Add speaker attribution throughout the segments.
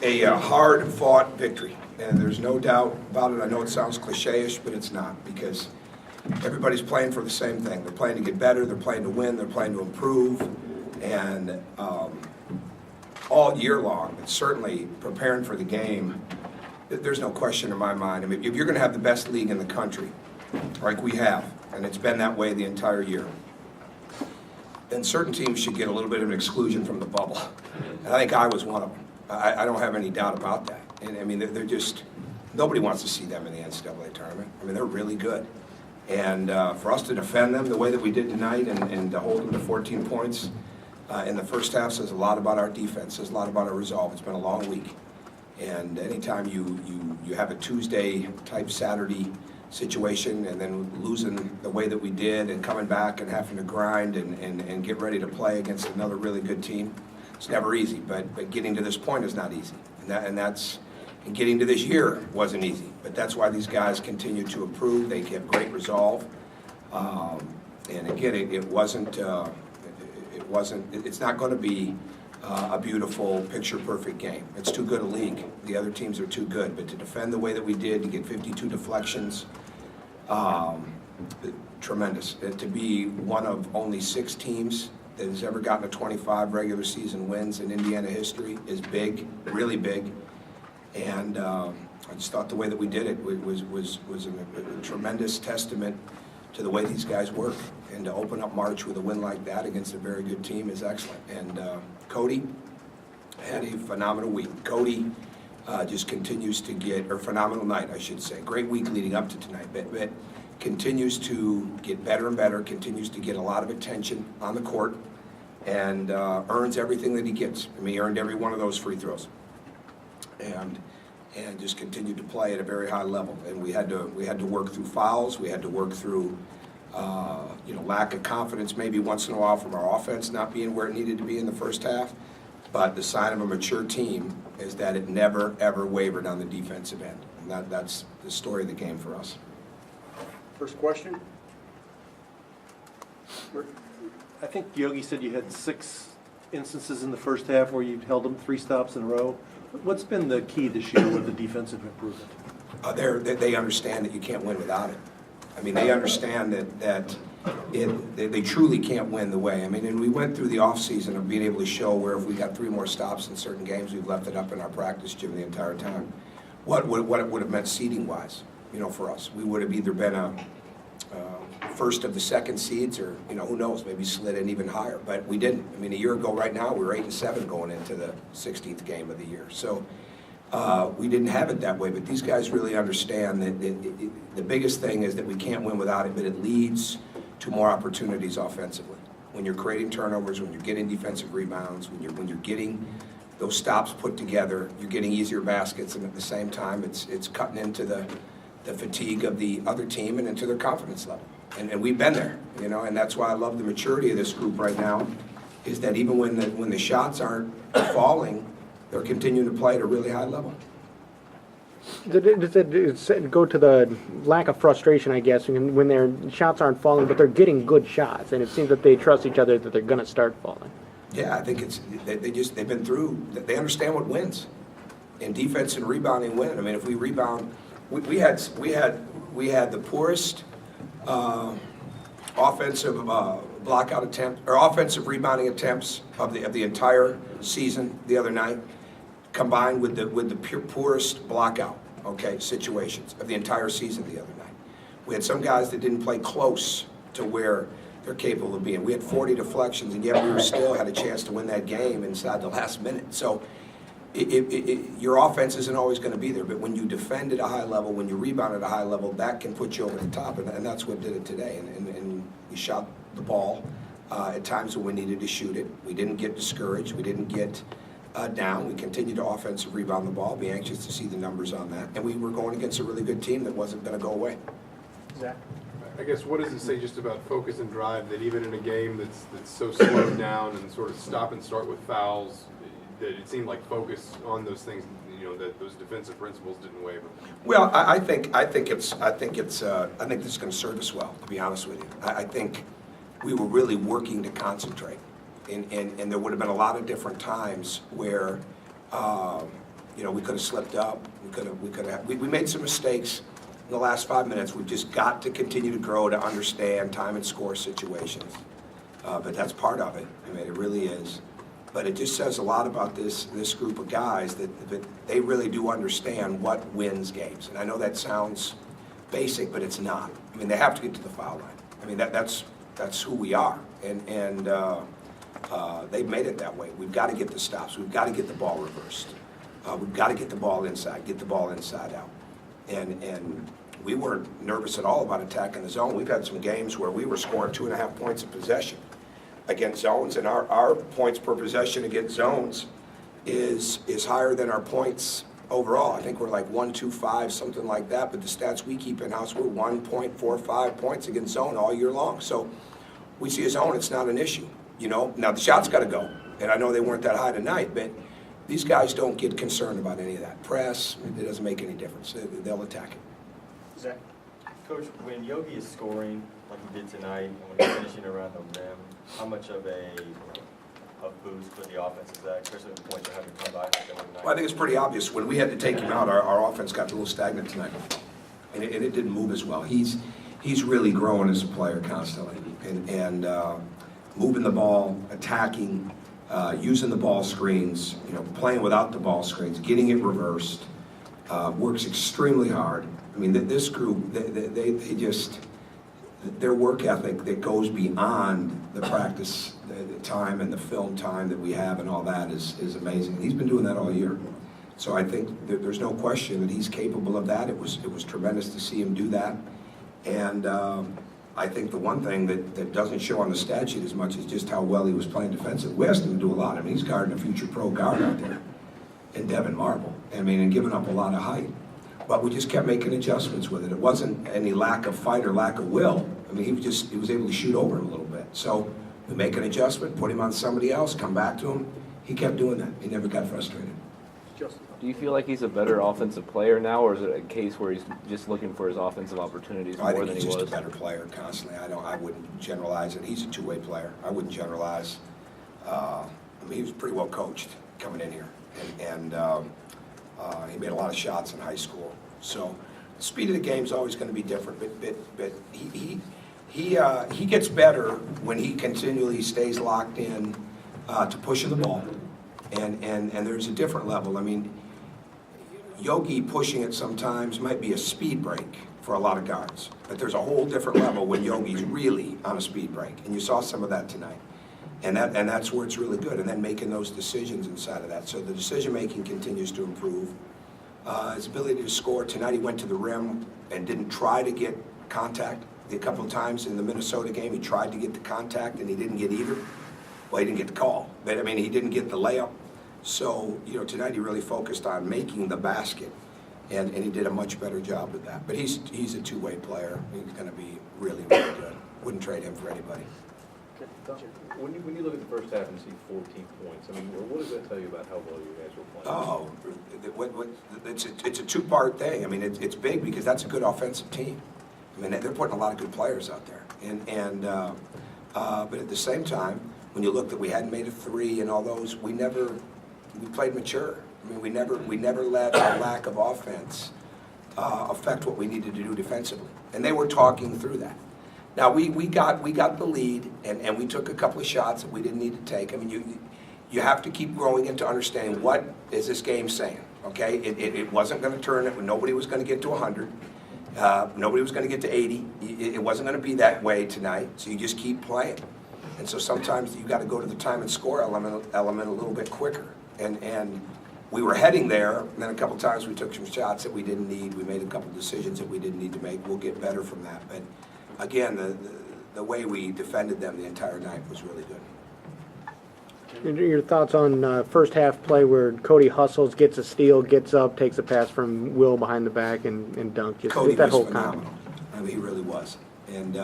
Speaker 1: a hard-fought victory, and there's no doubt about it. I know it sounds cliche-ish, but it's not, because everybody's playing for the same thing. They're playing to get better, they're playing to win, they're playing to improve, and all year long, and certainly preparing for the game, there's no question in my mind. I mean, if you're going to have the best league in the country, like we have, and it's been that way the entire year, then certain teams should get a little bit of an exclusion from the bubble. And I think I was one of them. I don't have any doubt about that. And I mean, they're just, nobody wants to see them in the NCAA tournament. I mean, they're really good. And for us to defend them the way that we did tonight and to hold them to 14 points in the first half says a lot about our defense, says a lot about our resolve. It's been a long week. And anytime you have a Tuesday type Saturday situation and then losing the way that we did and coming back and having to grind and get ready to play against another really good team, it's never easy. But getting to this point is not easy. And getting to this year wasn't easy. But that's why these guys continue to improve. They have great resolve. And again, it's not going to be a beautiful, picture-perfect game. It's too good a league. The other teams are too good. But to defend the way that we did, to get 52 deflections, tremendous. And to be one of only 6 teams that has ever gotten to 25 regular season wins in Indiana history is big, really big. And I just thought the way that we did it was a tremendous testament to the way these guys work. And to open up March with a win like that against a very good team is excellent. And Cody had a phenomenal week. Cody just continues to get, or phenomenal night, I should say. Great week leading up to tonight, but continues to get better and better, continues to get a lot of attention on the court, and earns everything that he gets. I mean, he earned every one of those free throws. And just continued to play at a very high level. And we had to work through fouls. We had to work through lack of confidence maybe once in a while from our offense not being where it needed to be in the first half. But the sign of a mature team is that it never, ever wavered on the defensive end. And that's the story of the game for us.
Speaker 2: First question.
Speaker 3: I think Yogi said you had 6 instances in the first half where you held them 3 stops in a row. What's been the key this year with the defensive improvement?
Speaker 1: They understand that you can't win without it. I mean, they understand that they truly can't win the way. I mean, and we went through the offseason of being able to show where if we got 3 more stops in certain games, we've left it up in our practice gym the entire time. What it would have meant seeding-wise, for us. We would have either been a first of the second seeds, or who knows, maybe slid in even higher. But we didn't. I mean, a year ago, right now, we were 8-7 going into the 16th game of the year. So we didn't have it that way. But these guys really understand that the biggest thing is that we can't win without it. But it leads to more opportunities offensively. When you're creating turnovers, when you're getting defensive rebounds, when you're getting those stops put together, you're getting easier baskets, and at the same time, it's cutting into the fatigue of the other team and into their confidence level. And we've been there, and that's why I love the maturity of this group right now, is that even when the shots aren't falling, they're continuing to play at a really high level.
Speaker 4: Does it go to the lack of frustration, I guess, when their shots aren't falling, but they're getting good shots, and it seems that they trust each other that they're going to start falling?
Speaker 1: Yeah, I think they've been through, they understand what wins. And defense and rebounding win. I mean, if we rebound, we had the poorest offensive blockout attempt, or offensive rebounding attempts of the entire season the other night, combined with the poorest blockout situations of the entire season the other night. We had some guys that didn't play close to where they're capable of being. We had 40 deflections, and yet we still had a chance to win that game inside the last minute. So your offense isn't always going to be there, but when you defend at a high level, when you rebound at a high level, that can put you over the top, and that's what did it today. And we shot the ball at times when we needed to shoot it. We didn't get discouraged. We didn't get down. We continued to offensive rebound the ball, be anxious to see the numbers on that. And we were going against a really good team that wasn't going to go away.
Speaker 4: Zach?
Speaker 5: I guess what does it say just about focus and drive, that even in a game that's so slowed down and sort of stop and start with fouls, that it seemed like focus on those things, that those defensive principles didn't waver?
Speaker 1: Well, I think this is going to serve us well, to be honest with you. I think we were really working to concentrate, and there would have been a lot of different times where You know, we could have slipped up. We made some mistakes in the last 5 minutes. We've just got to continue to grow to understand time and score situations. But that's part of it. I mean, it really is. But it just says a lot about this group of guys that they really do understand what wins games. And I know that sounds basic, but it's not. I mean, they have to get to the foul line. I mean, that's who we are. And they've made it that way. We've got to get the stops. We've got to get the ball reversed. We've got to get the ball inside, get the ball inside out. And we weren't nervous at all about attacking the zone. We've had some games where we were scoring 2.5 points of possession against zones, and our points per possession against zones is higher than our points overall. I think we're like 1.25, something like that, but the stats we keep in-house, we're 1.45 points against zone all year long. So we see a zone, it's not an issue, you know. Now the shot's got to go, and I know they weren't that high tonight, but these guys don't get concerned about any of that. Press, it doesn't make any difference. They'll attack it.
Speaker 2: Zach?
Speaker 6: Coach, when Yogi is scoring like he did tonight, and when he's finishing around the rim, how much of a boost for the offense is that, especially the points you're having to come by?
Speaker 1: Well, I think it's pretty obvious. When we had to take him out, our offense got a little stagnant tonight, and it didn't move as well. He's really growing as a player constantly, and moving the ball, attacking, using the ball screens, you know, playing without the ball screens, getting it reversed, works extremely hard. I mean, this group, they just, their work ethic that goes beyond the practice the time and the film time that we have and all that is amazing. And he's been doing that all year. So I think there's no question that he's capable of that. It was tremendous to see him do that. And I think the one thing that doesn't show on the stat sheet as much is just how well he was playing defensively. We asked him to do a lot. I mean, he's guarding a future pro guard out there in Devin Marble. I mean, and giving up a lot of height. But we just kept making adjustments with it. It wasn't any lack of fight or lack of will. I mean, he was able to shoot over him a little bit. So we make an adjustment, put him on somebody else, come back to him. He kept doing that. He never got frustrated.
Speaker 2: Justin?
Speaker 7: Do you feel like he's a better offensive player now, or is it a case where he's just looking for his offensive opportunities
Speaker 1: I
Speaker 7: more
Speaker 1: think
Speaker 7: than
Speaker 1: he's
Speaker 7: he
Speaker 1: just
Speaker 7: was?
Speaker 1: a better player constantly. I wouldn't generalize it. He's a two-way player. I wouldn't generalize. I mean, he was pretty well coached coming in here, and he made a lot of shots in high school. So the speed of the game is always going to be different, but he gets better when he continually stays locked in to pushing the ball, and there's a different level. I mean, Yogi pushing it sometimes might be a speed break for a lot of guards, but there's a whole different level when Yogi's really on a speed break, and you saw some of that tonight. And that's where it's really good, and then making those decisions inside of that. So the decision-making continues to improve. His ability to score. Tonight he went to the rim and didn't try to get contact. A couple of times in the Minnesota game he tried to get the contact and he didn't get either. Well, he didn't get the call, but I mean he didn't get the layup. So, you know, tonight he really focused on making the basket, and he did a much better job with that. But he's a two-way player. He's going to be really, really good. Wouldn't trade him for anybody.
Speaker 8: When you look at the first half and see 14 points, I mean, what does that tell you about how well you guys were playing?
Speaker 1: Oh, it's a two-part thing. I mean, it's big because that's a good offensive team. I mean, they're putting a lot of good players out there. But at the same time, when you look that we hadn't made a three and all those, we played mature. I mean, we never let our lack of offense affect what we needed to do defensively. And they were talking through that. Now, we got the lead, and we took a couple of shots that we didn't need to take. I mean, you have to keep growing into understanding what is this game saying, okay? It wasn't going to turn it. Nobody was going to get to 100. Nobody was going to get to 80. It wasn't going to be that way tonight, so you just keep playing. And so sometimes you got to go to the time and score element a little bit quicker. And we were heading there, and then a couple times we took some shots that we didn't need. We made a couple decisions that we didn't need to make. We'll get better from that. But again, the way we defended them the entire night was really good.
Speaker 4: Your thoughts on first half play where Cody hustles, gets a steal, gets up, takes a pass from Will behind the back and dunk. Just
Speaker 1: Cody
Speaker 4: that
Speaker 1: was
Speaker 4: whole
Speaker 1: phenomenal. I mean, he really was. And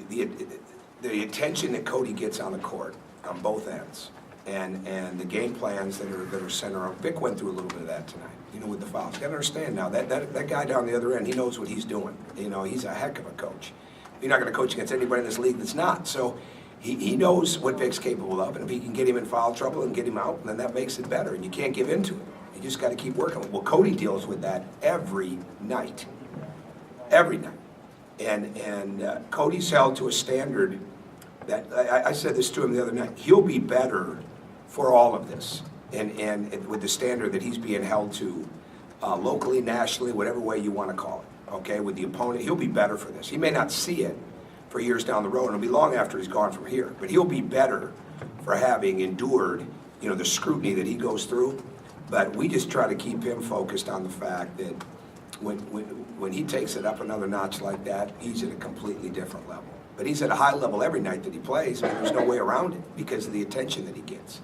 Speaker 1: the attention that Cody gets on the court on both ends, and the game plans that are centered around. Vic went through a little bit of that tonight, you know, with the fouls. You got to understand now that guy down the other end, he knows what he's doing. You know, he's a heck of a coach. You're not going to coach against anybody in this league that's not. So he knows what Vic's capable of, and if he can get him in foul trouble and get him out, then that makes it better, and you can't give in to it. You just got to keep working. Well, Cody deals with that every night. Every night. And Cody's held to a standard that, I said this to him the other night, he'll be better for all of this, and with the standard that he's being held to locally, nationally, whatever way you want to call it, okay, with the opponent, he'll be better for this. He may not see it for years down the road, and it'll be long after he's gone from here, but he'll be better for having endured, the scrutiny that he goes through. But we just try to keep him focused on the fact that when he takes it up another notch like that, he's at a completely different level. But he's at a high level every night that he plays. I mean, there's no way around it because of the attention that he gets.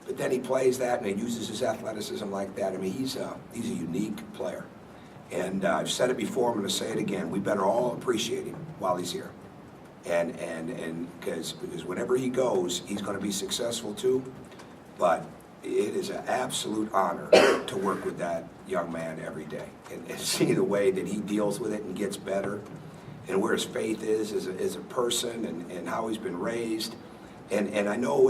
Speaker 1: But then he plays that and he uses his athleticism like that. I mean, he's a unique player. And I've said it before, I'm going to say it again. We better all appreciate him while he's here. And because whenever he goes, he's going to be successful too. But it is an absolute honor to work with that young man every day and see the way that he deals with it and gets better, and where his faith is as a person, and how he's been raised. And I know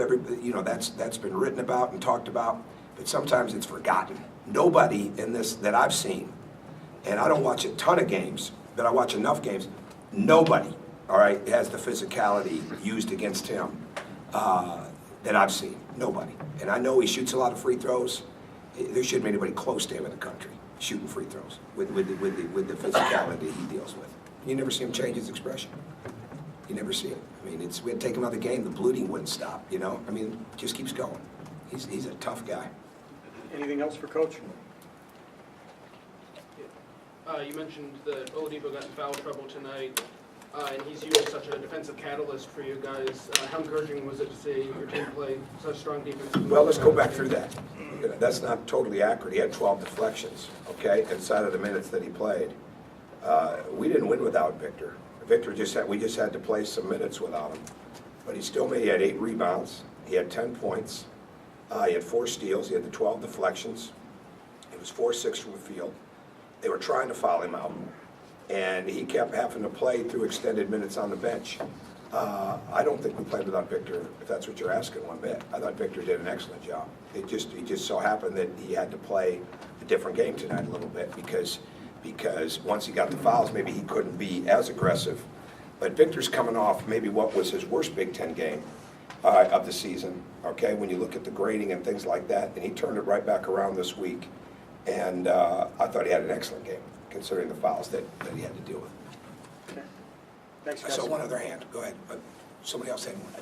Speaker 1: that's been written about and talked about, but sometimes it's forgotten. Nobody in this that I've seen, and I don't watch a ton of games, but I watch enough games, nobody, all right, has the physicality used against him that I've seen. Nobody. And I know he shoots a lot of free throws. There shouldn't be anybody close to him in the country shooting free throws with the physicality he deals with. You never see him change his expression. You never see it. I mean, we had to take him out of the game. The bleeding wouldn't stop, I mean, it just keeps going. He's a tough guy.
Speaker 2: Anything else for Coach?
Speaker 9: You mentioned that Oladipo got in foul trouble tonight, and he's used such a defensive catalyst for you guys. How encouraging was it to see your team play such strong defense?
Speaker 1: Well, let's go back through that. That's not totally accurate. He had 12 deflections, okay, inside of the minutes that he played. We didn't win without Victor. We just had to play some minutes without him. But he had 8 rebounds. He had 10 points. He had 4 steals. He had the 12 deflections. He was 4-6 from the field. They were trying to foul him out, and he kept having to play through extended minutes on the bench. I don't think we played without Victor, if that's what you're asking, one bit. I thought Victor did an excellent job. It just so happened that he had to play a different game tonight a little bit because once he got the fouls, maybe he couldn't be as aggressive. But Victor's coming off maybe what was his worst Big Ten game of the season, okay, when you look at the grading and things like that, and he turned it right back around this week. And I thought he had an excellent game, considering the fouls that he had to deal with.
Speaker 2: Okay. Thanks,
Speaker 1: I
Speaker 2: guys.
Speaker 1: saw one other hand. Go ahead. But somebody else had one.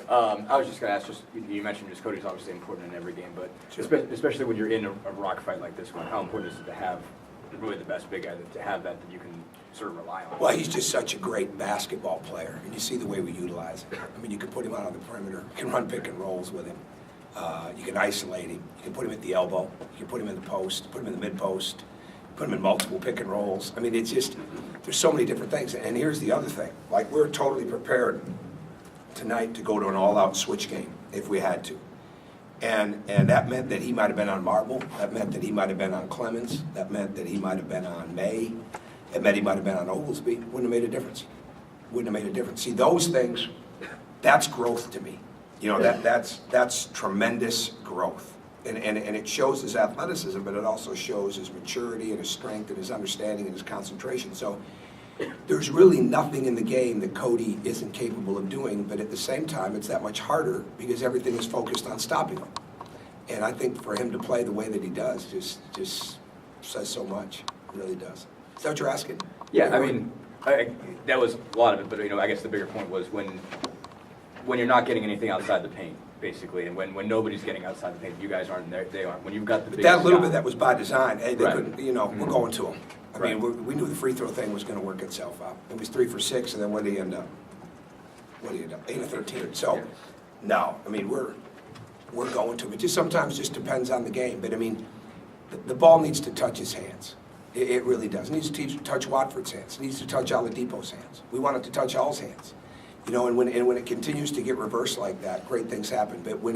Speaker 1: Go ahead.
Speaker 10: I was just going to ask, you mentioned Cody's obviously important in every game, but
Speaker 1: Sure.
Speaker 10: especially when you're in a rock fight like this one, how important is it to have really the best big guy, to have that you can sort of rely on?
Speaker 1: Well, he's just such a great basketball player, and you see the way we utilize him. I mean, you can put him out on the perimeter. You can run pick and rolls with him. You can isolate him. You can put him at the elbow. You can put him in the post, put him in the mid-post, put him in multiple pick and rolls. I mean, it's just, there's so many different things. And here's the other thing. Like, we're totally prepared tonight to go to an all-out switch game if we had to. And that meant that he might have been on Marble. That meant that he might have been on Clemens. That meant that he might have been on May. It meant he might have been on Oglesby. Wouldn't have made a difference. Wouldn't have made a difference. See, those things, that's growth to me. That's tremendous growth. And it shows his athleticism, but it also shows his maturity and his strength and his understanding and his concentration. So there's really nothing in the game that Cody isn't capable of doing, but at the same time, it's that much harder because everything is focused on stopping him. And I think for him to play the way that he does just says so much. It really does. Is that what you're asking?
Speaker 10: Yeah, I mean, that was a lot of it, but I guess the bigger point was when you're not getting anything outside the paint, basically, and when nobody's getting outside the paint, you guys aren't there, they aren't. When you've got the
Speaker 1: But
Speaker 10: big
Speaker 1: that little
Speaker 10: guy-
Speaker 1: bit, that was by design. Hey, they
Speaker 10: Right.
Speaker 1: couldn't, we're going to them. I mean,
Speaker 10: Right.
Speaker 1: we knew the free throw thing was going to work itself out. It was 3 for 6, and then what did he end up? 8 of 13. So, no, I mean, we're going to them. It just sometimes just depends on the game. But, I mean, the ball needs to touch his hands. It really does. It needs to touch Watford's hands. It needs to touch Oladipo's hands. We want it to touch all's hands. And when it continues to get reversed like that, great things happen. But when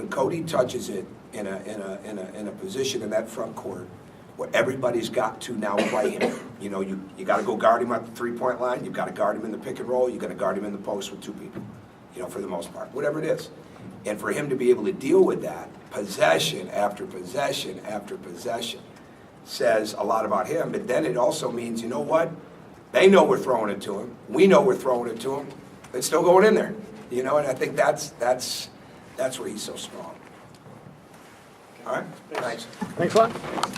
Speaker 1: Cody touches it in a position in that front court where everybody's got to now play him. You know, you got to go guard him at the three-point line, you've got to guard him in the pick and roll, you've got to guard him in the post with two people, you know, for the most part, whatever it is. And for him to be able to deal with that, possession after possession after possession, says a lot about him. But then it also means, you know what? They know we're throwing it to him. We know we're throwing it to him. It's still going in there, you know. And I think that's where he's so strong. All right. Thanks.
Speaker 4: Thanks a lot.